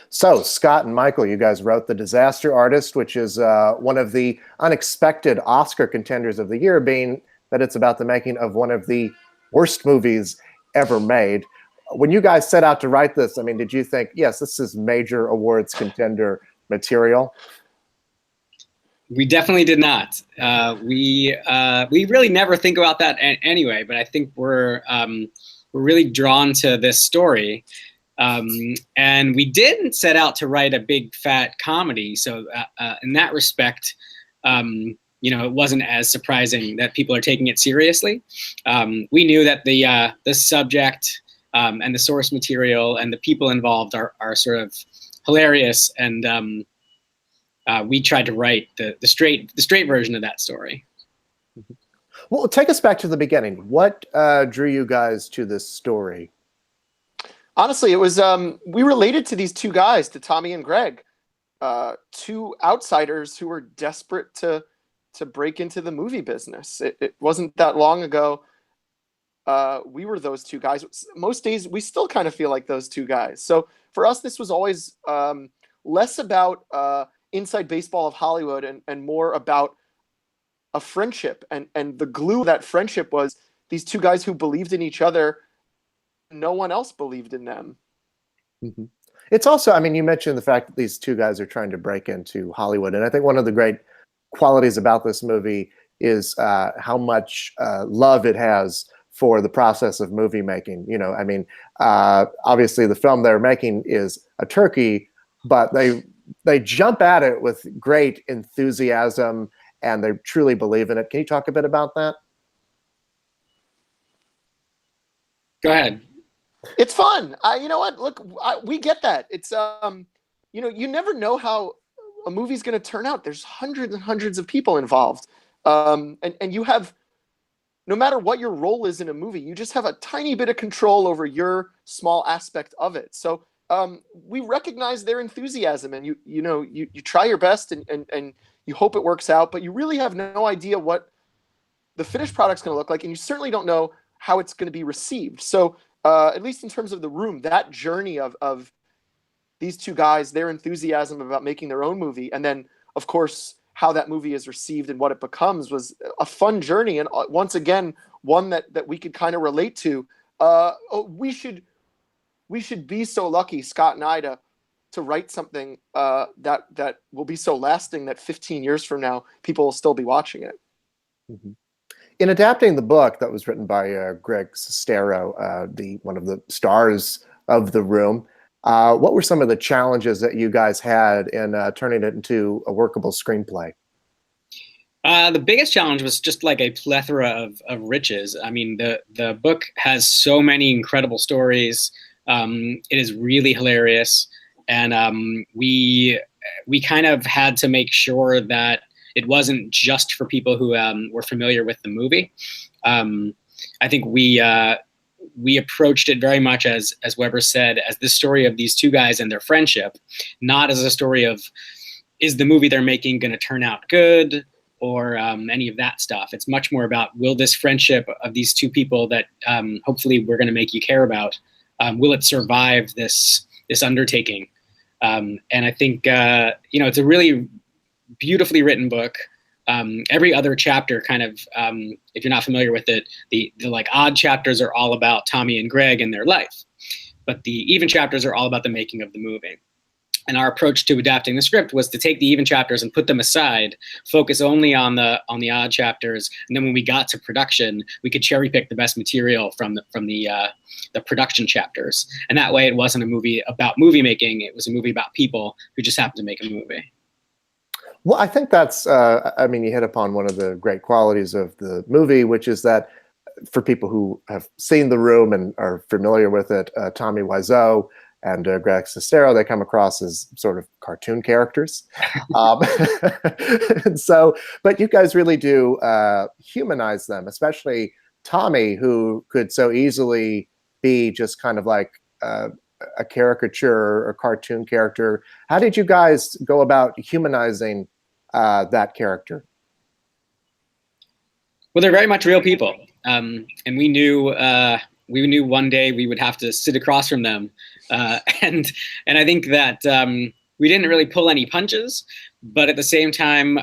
So, Scott and Michael, you guys wrote The Disaster Artist, which is one of the unexpected Oscar contenders of the year, being that it's about the making of one of the worst movies ever made. When you guys set out to write this, I mean, did you think, yes, this is major awards contender material? We definitely did not. We really never think about that anyway. But I think we're really drawn to this story, and we didn't set out to write a big fat comedy. So in that respect, it wasn't as surprising that people are taking it seriously. We knew that the subject and the source material and the people involved are sort of hilarious, and we tried to write the straight version of that story. Well, take us back to the beginning. What drew you guys to this story? Honestly, it was we related to these two guys, to Tommy and Greg, two outsiders who were desperate to break into the movie business. It wasn't that long ago. We were those two guys. Most days, we still kind of feel like those two guys. So for us, this was always less about inside baseball of Hollywood and more about a friendship. And the glue of that friendship was these two guys who believed in each other. No one else believed in them. Mm-hmm. It's also, I mean, you mentioned the fact that these two guys are trying to break into Hollywood. And I think one of the great qualities about this movie is how much love it has for the process of movie making. You know, I mean, obviously the film they're making is a turkey, but they jump at it with great enthusiasm and they truly believe in it. Can you talk a bit about that? Go ahead. It's fun. You know what? Look, we get that. It's you never know how a movie's going to turn out. There's hundreds and hundreds of people involved, and you have, no matter what your role is in a movie, you just have a tiny bit of control over your small aspect of it. So we recognize their enthusiasm, and you try your best, and you hope it works out, but you really have no idea what the finished product's going to look like, and you certainly don't know how it's going to be received. So at least in terms of The Room, that journey of these two guys, their enthusiasm about making their own movie, and then, of course, how that movie is received and what it becomes, was a fun journey. And once again, one that we could kind of relate to. We should be so lucky, Scott and I, to write something that will be so lasting that 15 years from now, people will still be watching it. Mm-hmm. In adapting the book that was written by Greg Sestero, one of the stars of The Room, what were some of the challenges that you guys had in turning it into a workable screenplay? The biggest challenge was just like a plethora of riches. I mean, the book has so many incredible stories. It is really hilarious, and we kind of had to make sure that it wasn't just for people who were familiar with the movie. I think we approached it very much, as Weber said, as the story of these two guys and their friendship, not as a story of, is the movie they're making going to turn out good, or any of that stuff. It's much more about, will this friendship of these two people that hopefully we're going to make you care about, will it survive this undertaking? And I think it's a really beautifully written book. Every other chapter kind of, if you're not familiar with it, the like odd chapters are all about Tommy and Greg and their life, but the even chapters are all about the making of the movie. And our approach to adapting the script was to take the even chapters and put them aside, focus only on the odd chapters, and then when we got to production, we could cherry pick the best material from the production chapters. And that way, it wasn't a movie about movie making; it was a movie about people who just happened to make a movie. Well, I think that's, I mean, you hit upon one of the great qualities of the movie, which is that for people who have seen The Room and are familiar with it, Tommy Wiseau and Greg Sestero, they come across as sort of cartoon characters. And so, but you guys really do humanize them, especially Tommy, who could so easily be just kind of like a caricature or cartoon character. How did you guys go about humanizing that character? Well, they're very much real people, and we knew one day we would have to sit across from them And I think that we didn't really pull any punches, but at the same time,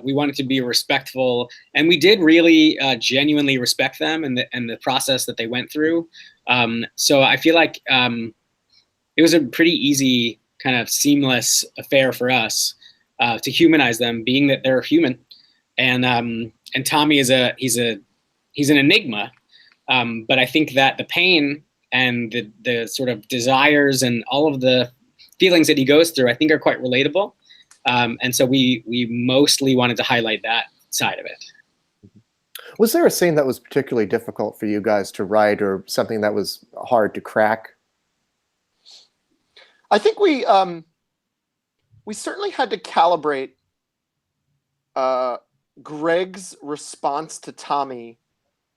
we wanted to be respectful, and we did really genuinely respect them and the process that they went through. So I feel like it was a pretty easy, kind of seamless affair for us to humanize them, being that they're human. And Tommy is he's an enigma, but I think that the pain and the sort of desires and all of the feelings that he goes through, I think, are quite relatable. And so we mostly wanted to highlight that side of it. Was there a scene that was particularly difficult for you guys to write, or something that was hard to crack? I think we certainly had to calibrate Greg's response to Tommy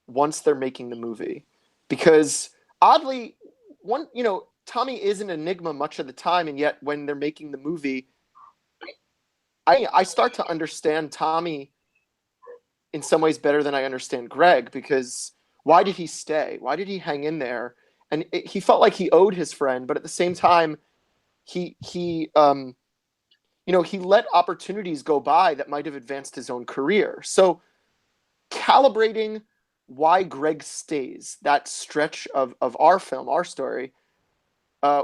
once they're making the movie, because oddly, Tommy is an enigma much of the time, and yet when they're making the movie, I start to understand Tommy in some ways better than I understand Greg, because why did he stay? Why did he hang in there? And he felt like he owed his friend, but at the same time, he let opportunities go by that might have advanced his own career. So calibrating why Greg stays, that stretch of our film, our story,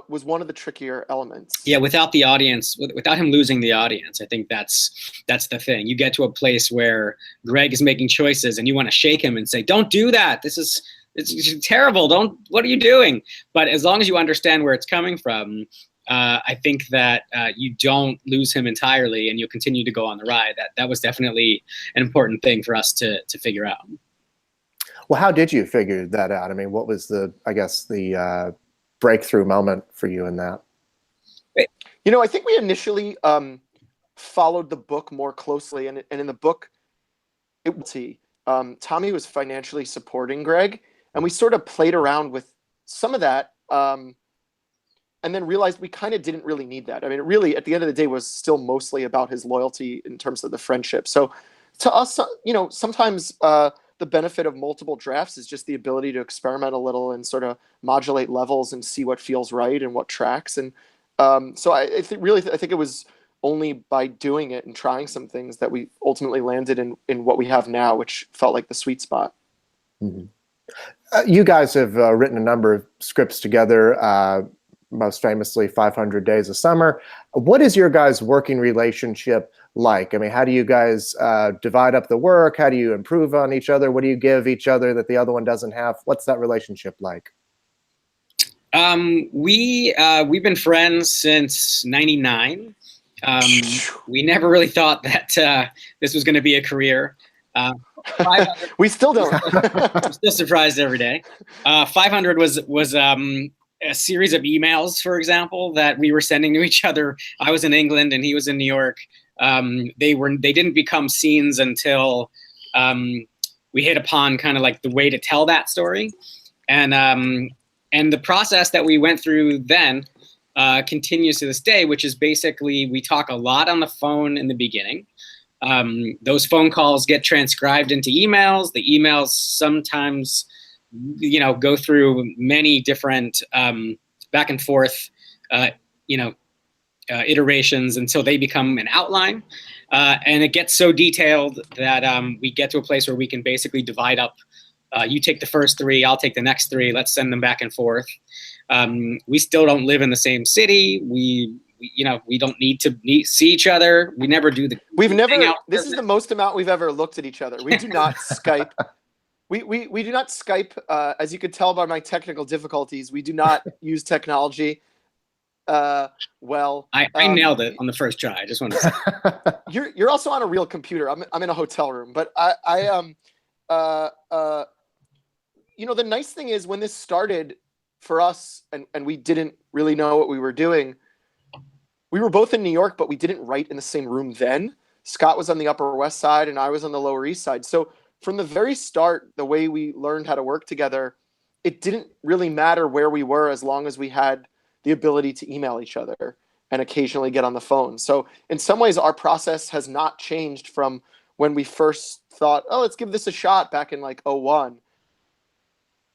was one of the trickier elements. Yeah, without the audience, without him losing the audience, I think that's the thing. You get to a place where Greg is making choices, and you want to shake him and say, "Don't do that. It's terrible. What are you doing?" But as long as you understand where it's coming from, I think that you don't lose him entirely, and you'll continue to go on the ride. That was definitely an important thing for us to figure out. Well, how did you figure that out? I mean, what was the breakthrough moment for you in that? I think we initially followed the book more closely, and in the book, Tommy was financially supporting Greg, and we sort of played around with some of that, and then realized we kind of didn't really need that. I mean, it really, at the end of the day, was still mostly about his loyalty in terms of the friendship. So to us, sometimes the benefit of multiple drafts is just the ability to experiment a little and sort of modulate levels and see what feels right and what tracks. And so I think it was only by doing it and trying some things that we ultimately landed in what we have now, which felt like the sweet spot. Mm-hmm. You guys have written a number of scripts together, most famously 500 Days of Summer. What is your guys' working relationship like? I mean, how do you guys divide up the work? How do you improve on each other? What do you give each other that the other one doesn't have? What's that relationship like? We've been friends since '99. We never really thought that this was going to be a career. We still don't. I'm still surprised every day. 500 was a series of emails, for example, that we were sending to each other. I was in England and he was in New York. They didn't become scenes until we hit upon kind of like the way to tell that story, and the process that we went through then continues to this day, which is basically we talk a lot on the phone in the beginning. Those phone calls get transcribed into emails. The emails sometimes go through many different back and forth iterations until they become an outline, and it gets so detailed that we get to a place where we can basically divide up. You take the first three, I'll take the next three. Let's send them back and forth. We still don't live in the same city. We don't need to see each other. We never do the. This is the most amount we've ever looked at each other. We do not Skype. We do not Skype. As you could tell by my technical difficulties, we do not use technology. I nailed it on the first try. I just want to say. You're also on a real computer. I'm in a hotel room, but the nice thing is when this started for us and we didn't really know what we were doing, we were both in New York, but we didn't write in the same room then. Scott was on the Upper West Side and I was on the Lower East Side. So from the very start, the way we learned how to work together, it didn't really matter where we were as long as we had the ability to email each other and occasionally get on the phone. So in some ways, our process has not changed from when we first thought, oh, let's give this a shot back in like 2001.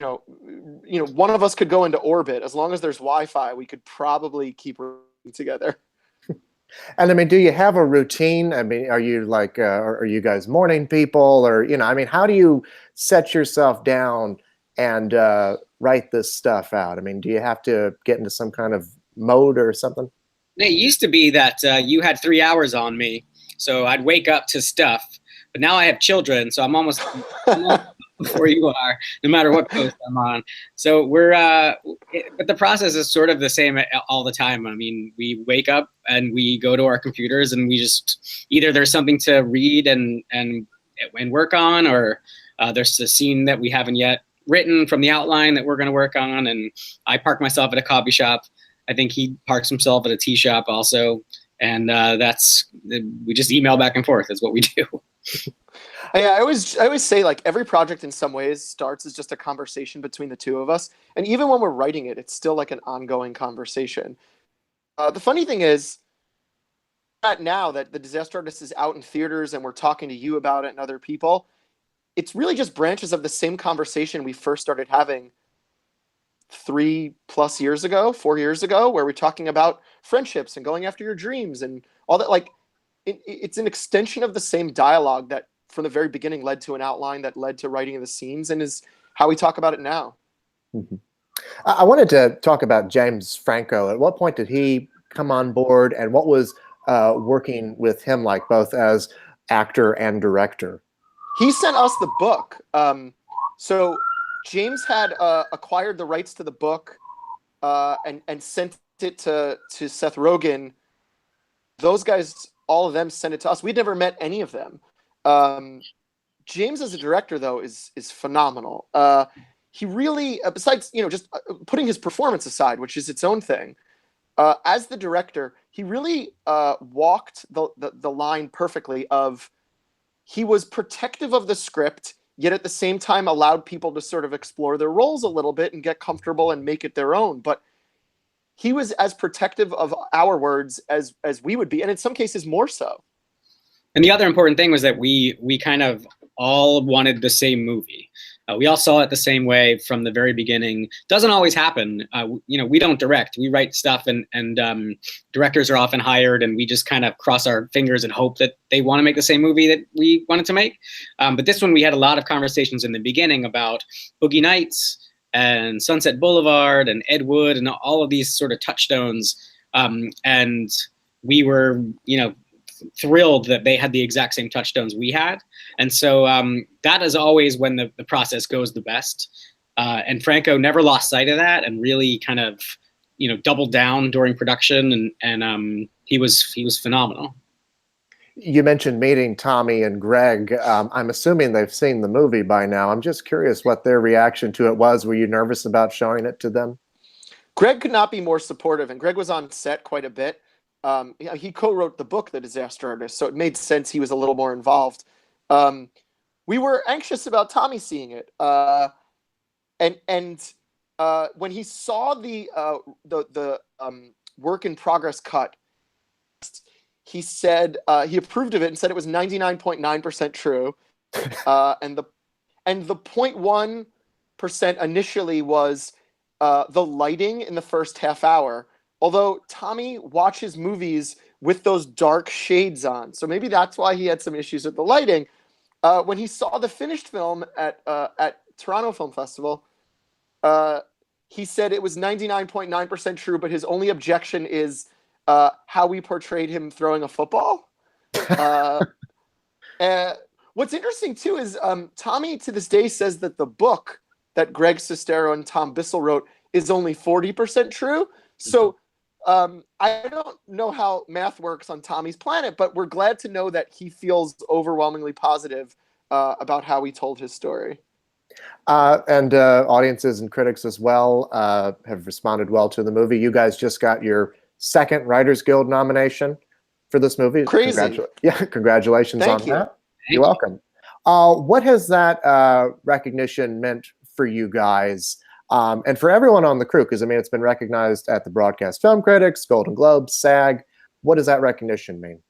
one of us could go into orbit. As long as there's Wi-Fi, we could probably keep working together. And I mean, do you have a routine? I mean, are you like, are you guys morning people, or I mean, how do you set yourself down and write this stuff out? I mean, do you have to get into some kind of mode or something? It used to be that you had 3 hours on me, so I'd wake up to stuff. But now I have children, so I'm almost before you are, no matter what coast I'm on. So but the process is sort of the same all the time. I mean, we wake up and we go to our computers and we just, either there's something to read and work on, or there's a scene that we haven't yet written from the outline that we're going to work on. And I park myself at a coffee shop. I think he parks himself at a tea shop also. And we just email back and forth is what we do. Yeah, I always say, like, every project in some ways starts as just a conversation between the two of us. And even when we're writing it, it's still like an ongoing conversation. The funny thing is, now that The Disaster Artist is out in theaters and we're talking to you about it and other people, it's really just branches of the same conversation we first started having 3+ years ago, 4 years ago, where we're talking about friendships and going after your dreams and all that. Like, it's an extension of the same dialogue that from the very beginning led to an outline that led to writing of the scenes, and is how we talk about it now. Mm-hmm. I wanted to talk about James Franco. At what point did he come on board, and what was working with him like, both as actor and director? He sent us the book. So James had acquired the rights to the book and sent it to Seth Rogen. Those guys, all of them, sent it to us. We'd never met any of them. James as a director, though, is phenomenal. He really, besides just putting his performance aside, which is its own thing, as the director, he really walked the line perfectly of, he was protective of the script, yet at the same time allowed people to sort of explore their roles a little bit and get comfortable and make it their own. But he was as protective of our words as we would be, and in some cases more so. And the other important thing was that we kind of all wanted the same movie. We all saw it the same way from the very beginning. Doesn't always happen. We don't direct. We write stuff, and directors are often hired, and we just kind of cross our fingers and hope that they want to make the same movie that we wanted to make. But this one, we had a lot of conversations in the beginning about Boogie Nights and Sunset Boulevard and Ed Wood and all of these sort of touchstones. And we were, thrilled that they had the exact same touchstones we had. And so that is always when the process goes the best. And Franco never lost sight of that and really kind of, doubled down during production. And he was phenomenal. You mentioned meeting Tommy and Greg. I'm assuming they've seen the movie by now. I'm just curious what their reaction to it was. Were you nervous about showing it to them? Greg could not be more supportive, and Greg was on set quite a bit. He co-wrote the book, The Disaster Artist, so it made sense he was a little more involved. We were anxious about Tommy seeing it, and when he saw the work in progress cut, he said he approved of it and said it was 99.9% true, and the 0.1% initially was the lighting in the first half hour. Although Tommy watches movies with those dark shades on, so maybe that's why he had some issues with the lighting. When he saw the finished film at Toronto Film Festival, he said it was 99.9% true, but his only objection is how we portrayed him throwing a football. What's interesting too is Tommy to this day says that the book that Greg Sestero and Tom Bissell wrote is only 40% true. So I don't know how math works on Tommy's planet, but we're glad to know that he feels overwhelmingly positive about how he told his story. And audiences and critics as well have responded well to the movie. You guys just got your second Writers Guild nomination for this movie. Crazy. Congratulations on that. You're welcome. What has that recognition meant for you guys? And for everyone on the crew, because I mean, it's been recognized at the Broadcast Film Critics, Golden Globes, SAG. What does that recognition mean?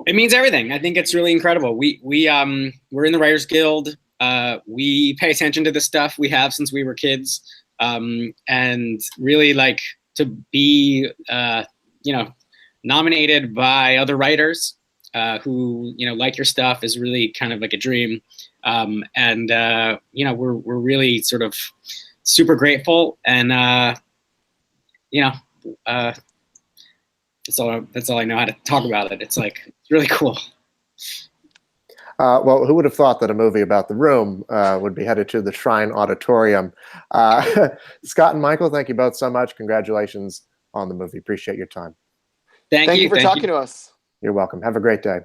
It means everything. I think it's really incredible. We're in the Writers Guild. we pay attention to the stuff. We have since we were kids, and really like to be, you know, nominated by other writers who, you know, like your stuff is really kind of like a dream. And you know, we're really sort of super grateful, and you know, that's all I know how to talk about it. It's like, it's really cool. Well, who would have thought that a movie about The Room would be headed to the Shrine Auditorium? Scott and Michael, thank you both so much. Congratulations on the movie. Appreciate your time. Thank you for talking to us. You're welcome. Have a great day.